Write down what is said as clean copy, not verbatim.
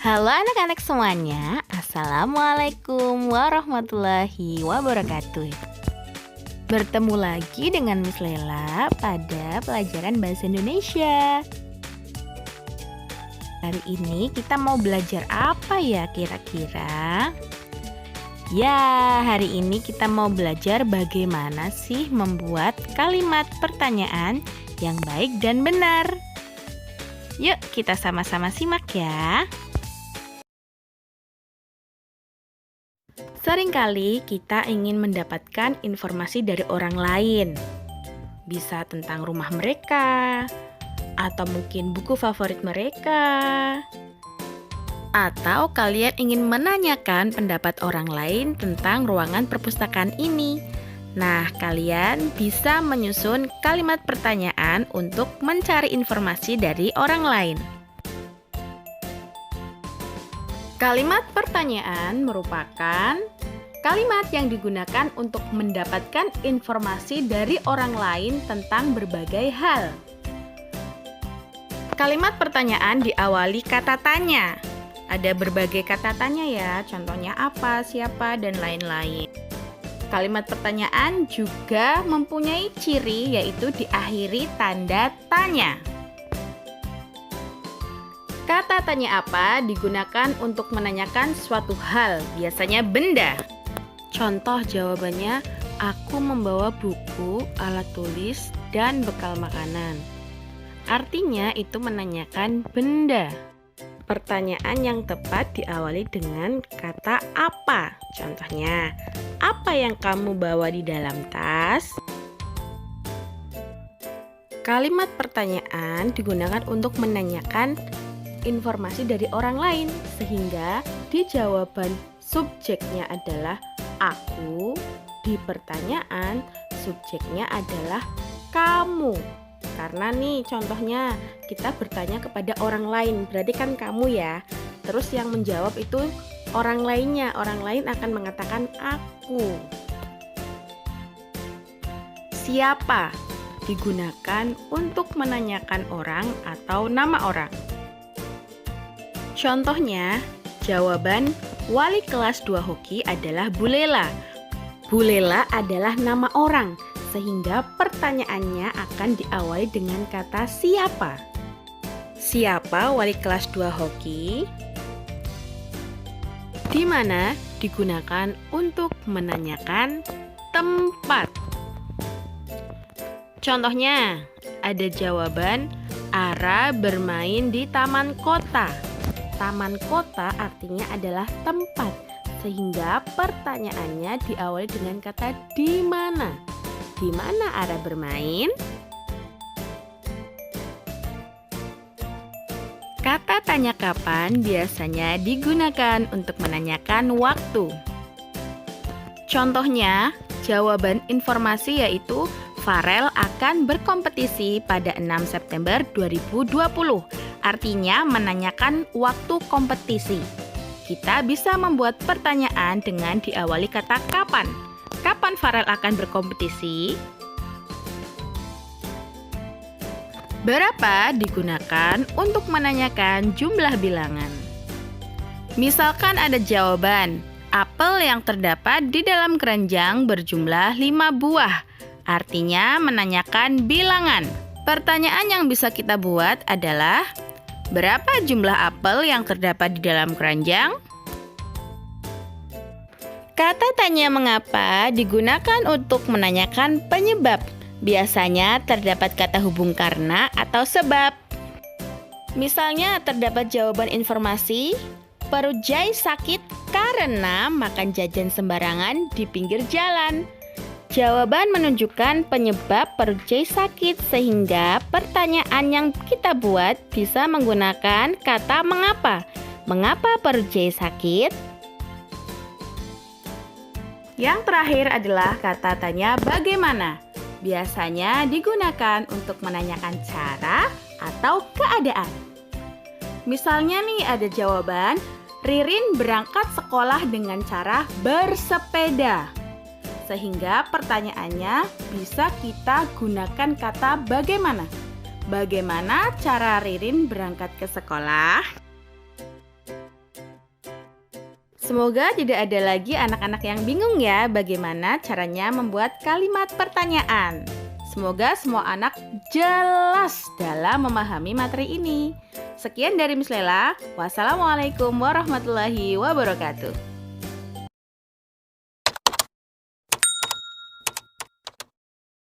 Halo anak-anak semuanya, Assalamualaikum warahmatullahi wabarakatuh. Bertemu lagi dengan Miss Lela pada pelajaran Bahasa Indonesia. Hari ini kita mau belajar apa ya kira-kira? Ya, hari ini kita mau belajar bagaimana sih membuat kalimat pertanyaan yang baik dan benar. Yuk kita sama-sama simak ya. Seringkali kita ingin mendapatkan informasi dari orang lain. Bisa tentang rumah mereka, atau mungkin buku favorit mereka. Atau kalian ingin menanyakan pendapat orang lain tentang ruangan perpustakaan ini. Nah, kalian bisa menyusun kalimat pertanyaan untuk mencari informasi dari orang lain. Kalimat pertanyaan merupakan kalimat yang digunakan untuk mendapatkan informasi dari orang lain tentang berbagai hal. Kalimat pertanyaan diawali kata tanya. Ada berbagai kata tanya ya, contohnya apa, siapa, dan lain-lain. Kalimat pertanyaan juga mempunyai ciri yaitu diakhiri tanda tanya. Kata tanya apa digunakan untuk menanyakan suatu hal, biasanya benda. Contoh jawabannya, aku membawa buku, alat tulis, dan bekal makanan. Artinya itu menanyakan benda. Pertanyaan yang tepat diawali dengan kata apa. Contohnya, apa yang kamu bawa di dalam tas? Kalimat pertanyaan digunakan untuk menanyakan informasi dari orang lain, sehingga di jawaban subjeknya adalah aku, di pertanyaan subjeknya adalah kamu. Karena nih contohnya kita bertanya kepada orang lain, berarti kan kamu ya. Terus yang menjawab itu orang lainnya, orang lain akan mengatakan aku. Siapa digunakan untuk menanyakan orang atau nama orang. Contohnya, jawaban wali kelas 2 hoki adalah Bu Lela. Bu Lela adalah nama orang, sehingga pertanyaannya akan diawali dengan kata siapa. Siapa wali kelas 2 hoki? Di mana digunakan untuk menanyakan tempat. Contohnya, ada jawaban Ara bermain di taman kota. Taman kota artinya adalah tempat, sehingga pertanyaannya diawali dengan kata di mana. Di mana Ara bermain? Kata tanya kapan biasanya digunakan untuk menanyakan waktu. Contohnya, jawaban informasi yaitu Farel akan berkompetisi pada 6 September 2020. Artinya menanyakan waktu kompetisi. Kita bisa membuat pertanyaan dengan diawali kata kapan. Kapan Farel akan berkompetisi? Berapa digunakan untuk menanyakan jumlah bilangan. Misalkan ada jawaban, apel yang terdapat di dalam keranjang berjumlah 5 buah. Artinya menanyakan bilangan. Pertanyaan yang bisa kita buat adalah, berapa jumlah apel yang terdapat di dalam keranjang? Kata tanya mengapa digunakan untuk menanyakan penyebab. Biasanya terdapat kata hubung karena atau sebab. Misalnya terdapat jawaban informasi, perut Jai sakit karena makan jajan sembarangan di pinggir jalan. Jawaban menunjukkan penyebab perut Jai sakit, sehingga pertanyaan yang kita buat bisa menggunakan kata mengapa. Mengapa perut Jai sakit? Yang terakhir adalah kata tanya bagaimana. Biasanya digunakan untuk menanyakan cara atau keadaan. Misalnya nih ada jawaban, Ririn berangkat sekolah dengan cara bersepeda. Sehingga pertanyaannya bisa kita gunakan kata bagaimana. Bagaimana cara Ririn berangkat ke sekolah? Semoga tidak ada lagi anak-anak yang bingung ya bagaimana caranya membuat kalimat pertanyaan. Semoga semua anak jelas dalam memahami materi ini. Sekian dari Miss Lela. Wassalamualaikum warahmatullahi wabarakatuh.